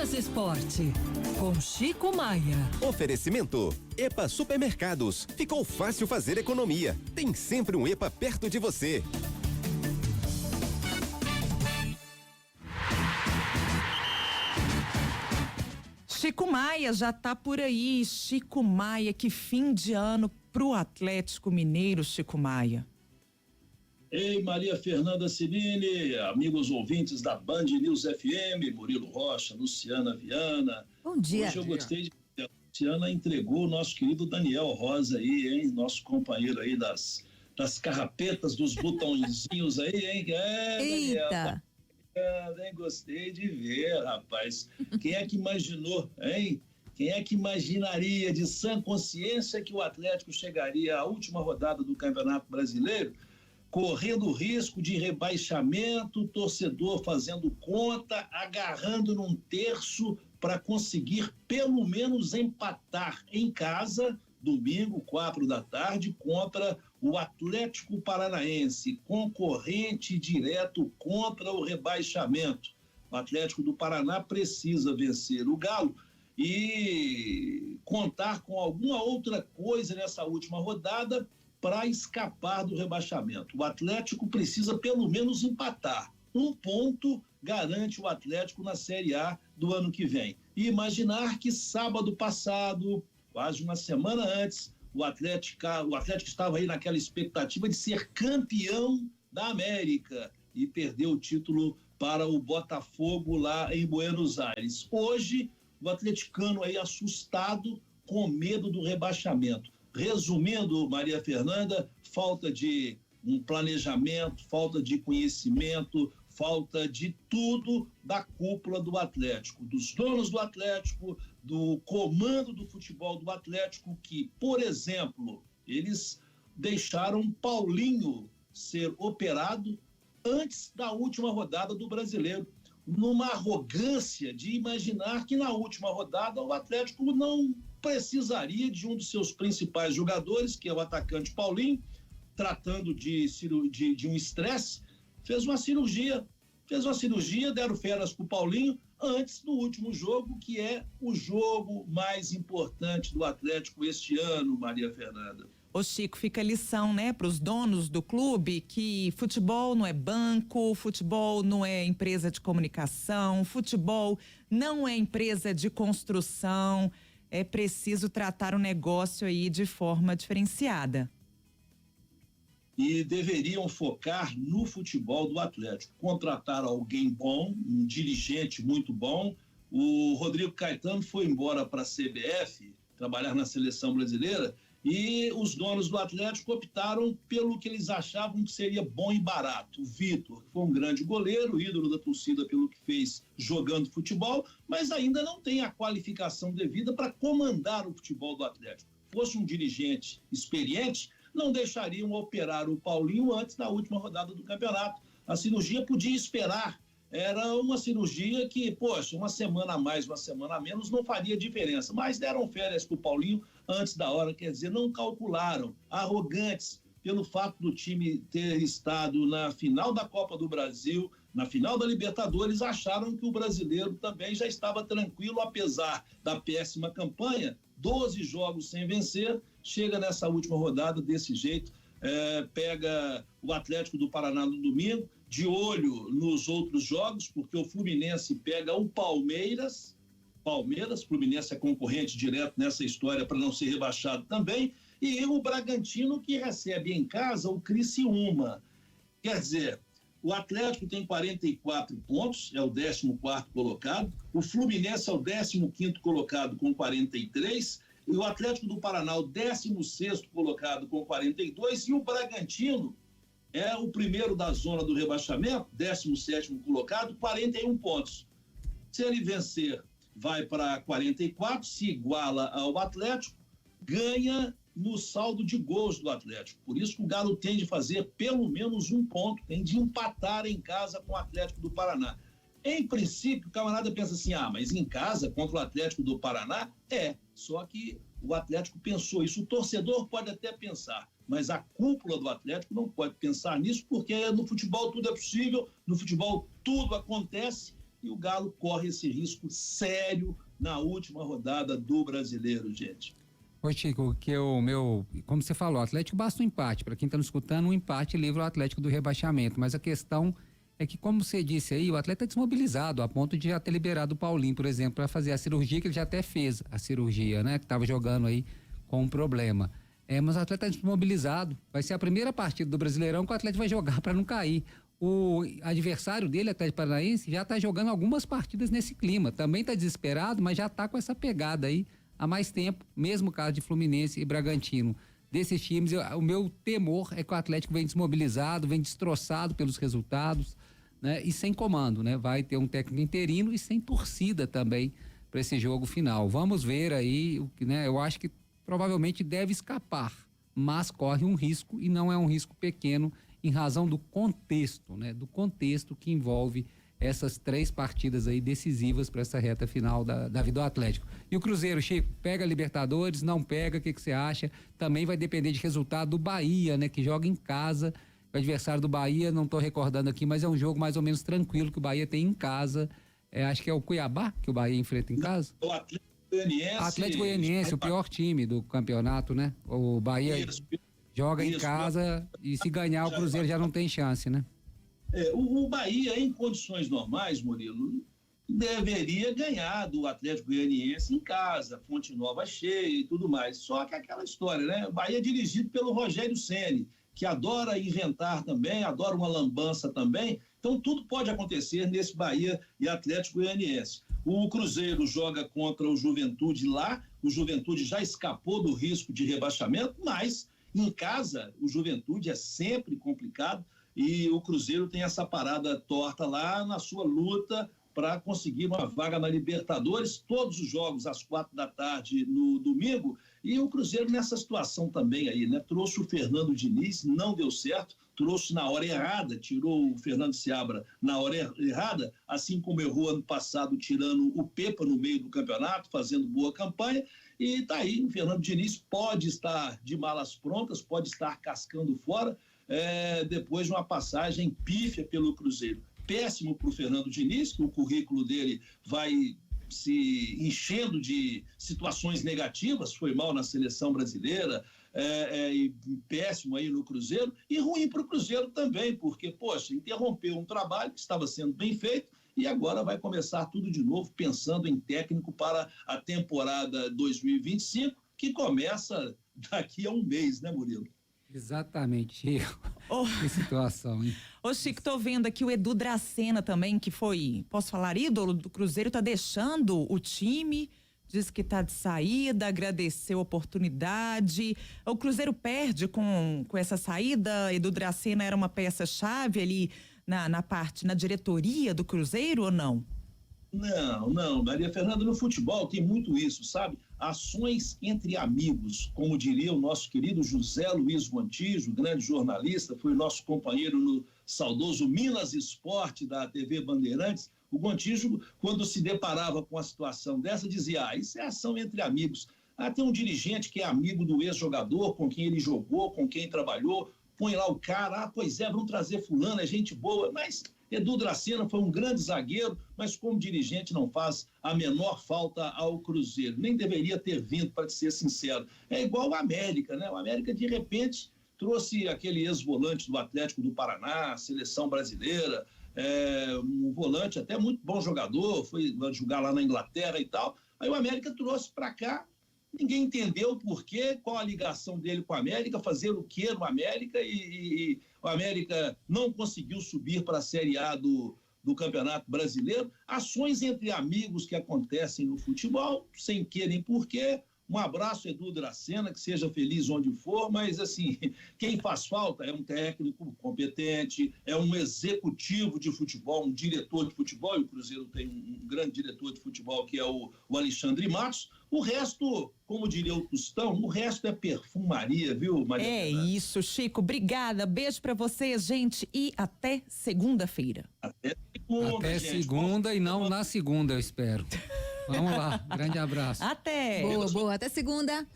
Mais Esporte, com Chico Maia. Oferecimento: EPA Supermercados. Ficou fácil fazer economia. Tem sempre um EPA perto de você. Chico Maia já tá por aí. Chico Maia, que fim de ano pro Atlético Mineiro, Chico Maia. Ei, Maria Fernanda Cimini, amigos ouvintes da Band News FM, Murilo Rocha, Luciana Viana. Bom dia. Hoje eu gostei de que a Luciana entregou o nosso querido Daniel Rosa aí, hein? Nosso companheiro aí das carrapetas, dos botõezinhos aí, hein? Eita! Daniel, gostei de ver, rapaz. Quem é que imaginou, hein? Quem é que imaginaria de sã consciência que o Atlético chegaria à última rodada do Campeonato Brasileiro correndo o risco de rebaixamento, torcedor fazendo conta, agarrando num terço para conseguir pelo menos empatar em casa, domingo, 16h, contra o Atlético Paranaense, concorrente direto contra o rebaixamento. O Atlético do Paraná precisa vencer o Galo e contar com alguma outra coisa nessa última rodada para escapar do rebaixamento. O Atlético precisa pelo menos empatar. Um ponto garante o Atlético na Série A do ano que vem. E imaginar que sábado passado, quase uma semana antes, o Atlético estava aí naquela expectativa de ser campeão da América e perdeu o título para o Botafogo lá em Buenos Aires. Hoje, o atleticano aí assustado, com medo do rebaixamento. Resumindo, Maria Fernanda, falta de um planejamento, falta de conhecimento, falta de tudo da cúpula do Atlético, dos donos do Atlético, do comando do futebol do Atlético, que, por exemplo, eles deixaram Paulinho ser operado antes da última rodada do Brasileiro, numa arrogância de imaginar que na última rodada o Atlético não precisaria de um dos seus principais jogadores, que é o atacante Paulinho, tratando de um estresse, fez uma cirurgia, deram férias pro Paulinho antes do último jogo, que é o jogo mais importante do Atlético este ano, Maria Fernanda. Ô Chico, fica a lição, né, para os donos do clube, que futebol não é banco, futebol não é empresa de comunicação, futebol não é empresa de construção. É preciso tratar o negócio aí de forma diferenciada. E deveriam focar no futebol do Atlético. Contratar alguém bom, um dirigente muito bom. O Rodrigo Caetano foi embora para a CBF, trabalhar na seleção brasileira, e os donos do Atlético optaram pelo que eles achavam que seria bom e barato. O Vitor, que foi um grande goleiro, ídolo da torcida pelo que fez jogando futebol, mas ainda não tem a qualificação devida para comandar o futebol do Atlético. Fosse um dirigente experiente, não deixariam operar o Paulinho antes da última rodada do campeonato. A cirurgia podia esperar. Era uma cirurgia que, poxa, uma semana a mais, uma semana a menos não faria diferença, mas deram férias para o Paulinho antes da hora, quer dizer, não calcularam, arrogantes pelo fato do time ter estado na final da Copa do Brasil, na final da Libertadores, acharam que o brasileiro também já estava tranquilo, apesar da péssima campanha, 12 jogos sem vencer, chega nessa última rodada desse jeito, pega o Atlético do Paraná no domingo, de olho nos outros jogos, porque o Fluminense pega o Palmeiras, Fluminense é concorrente direto nessa história para não ser rebaixado também, e o Bragantino, que recebe em casa o Criciúma. Quer dizer, o Atlético tem 44 pontos, é o 14º colocado, o Fluminense é o 15º colocado com 43, e o Atlético do Paraná, o 16º colocado com 42, e o Bragantino é o primeiro da zona do rebaixamento, 17º colocado, 41 pontos. Se ele vencer, vai para 44, se iguala ao Atlético, ganha no saldo de gols do Atlético. Por isso que o Galo tem de fazer pelo menos um ponto, tem de empatar em casa com o Atlético do Paraná. Em princípio, o camarada pensa assim, mas em casa contra o Atlético do Paraná? Só que o Atlético pensou isso. O torcedor pode até pensar, mas a cúpula do Atlético não pode pensar nisso, porque no futebol tudo é possível, no futebol tudo acontece, e o Galo corre esse risco sério na última rodada do Brasileiro, gente. Ô Chico, como você falou, o Atlético basta um empate. Para quem está nos escutando, um empate livra o Atlético do rebaixamento. Mas a questão é que, como você disse aí, o atleta é desmobilizado, a ponto de já ter liberado o Paulinho, por exemplo, para fazer a cirurgia, que ele já até fez a cirurgia, né? Que estava jogando aí com um problema. Mas o atleta é desmobilizado. Vai ser a primeira partida do Brasileirão que o Atlético vai jogar para não cair. O adversário dele, Atlético Paranaense, já está jogando algumas partidas nesse clima. Também está desesperado, mas já está com essa pegada aí há mais tempo, mesmo caso de Fluminense e Bragantino. Desses times, o meu temor é que o Atlético vem desmobilizado, vem destroçado pelos resultados, né? E sem comando, né? Vai ter um técnico interino e sem torcida também para esse jogo final. Vamos ver aí, né? Eu acho que provavelmente deve escapar, mas corre um risco e não é um risco pequeno em razão do contexto, né? Do contexto que envolve essas 3 partidas aí decisivas para essa reta final da vida do Atlético. E o Cruzeiro, Chico, pega a Libertadores, não pega, o que você acha? Também vai depender de resultado do Bahia, né? Que joga em casa. O adversário do Bahia, não estou recordando aqui, mas é um jogo mais ou menos tranquilo que o Bahia tem em casa. Acho que é o Cuiabá que o Bahia enfrenta em casa. O Atlético Goianiense. Atlético Goianiense, o pior time do campeonato, né? O Bahia joga em casa e se ganhar o Cruzeiro já não tem chance, né? O Bahia, em condições normais, Murilo, deveria ganhar do Atlético Goianiense em casa, Fonte Nova cheia e tudo mais. Só que aquela história, né? O Bahia é dirigido pelo Rogério Ceni, que adora inventar também, adora uma lambança também. Então, tudo pode acontecer nesse Bahia e Atlético Goianiense. O Cruzeiro joga contra o Juventude lá, o Juventude já escapou do risco de rebaixamento, mas em casa o Juventude é sempre complicado e o Cruzeiro tem essa parada torta lá na sua luta para conseguir uma vaga na Libertadores, todos os jogos às 4h no domingo, e o Cruzeiro nessa situação também aí, né? Trouxe o Fernando Diniz, não deu certo, trouxe na hora errada, tirou o Fernando Seabra na hora errada, assim como errou ano passado tirando o Pepa no meio do campeonato, fazendo boa campanha, e tá aí, o Fernando Diniz pode estar de malas prontas, pode estar cascando fora, depois de uma passagem pífia pelo Cruzeiro. Péssimo para o Fernando Diniz, que o currículo dele vai se enchendo de situações negativas, foi mal na seleção brasileira, e péssimo aí no Cruzeiro, e ruim para o Cruzeiro também, porque, poxa, interrompeu um trabalho que estava sendo bem feito e agora vai começar tudo de novo, pensando em técnico para a temporada 2025, que começa daqui a um mês, né, Murilo? Exatamente, Chico. Que situação, hein? Ô Chico, tô vendo aqui o Edu Dracena também, que foi, posso falar, ídolo do Cruzeiro, tá deixando o time, diz que tá de saída, agradeceu a oportunidade. O Cruzeiro perde com essa saída? Edu Dracena era uma peça-chave ali na diretoria do Cruzeiro ou não? Não, Maria Fernanda, no futebol tem muito isso, sabe? Ações entre amigos, como diria o nosso querido José Luiz Montijo, grande jornalista, foi nosso companheiro no saudoso Minas Esporte da TV Bandeirantes. O Montijo, quando se deparava com a situação dessa, dizia, isso é ação entre amigos. Tem um dirigente que é amigo do ex-jogador, com quem ele jogou, com quem trabalhou, põe lá o cara, pois é, vamos trazer fulano, é gente boa, mas Edu Dracena foi um grande zagueiro, mas como dirigente não faz a menor falta ao Cruzeiro. Nem deveria ter vindo, para ser sincero. É igual o América, né? O América, de repente, trouxe aquele ex-volante do Atlético do Paraná, seleção brasileira, um volante até muito bom jogador, foi jogar lá na Inglaterra e tal. Aí o América trouxe para cá, ninguém entendeu o porquê, qual a ligação dele com a América, fazer o quê no América, e o América não conseguiu subir para a Série A do Campeonato Brasileiro. Ações entre amigos que acontecem no futebol, sem que nem porquê. Um abraço, Edu Dracena, que seja feliz onde for, mas assim, quem faz falta é um técnico competente, é um executivo de futebol, um diretor de futebol, e o Cruzeiro tem um grande diretor de futebol que é o Alexandre Matos. O resto, como diria o Tostão, o resto é perfumaria, viu, Maria Fernanda? Isso, Chico, obrigada, beijo pra vocês, gente, e até segunda-feira. Até segunda, Até gente. segunda e não na segunda, eu espero. Vamos lá, grande abraço. Até! Boa, até segunda.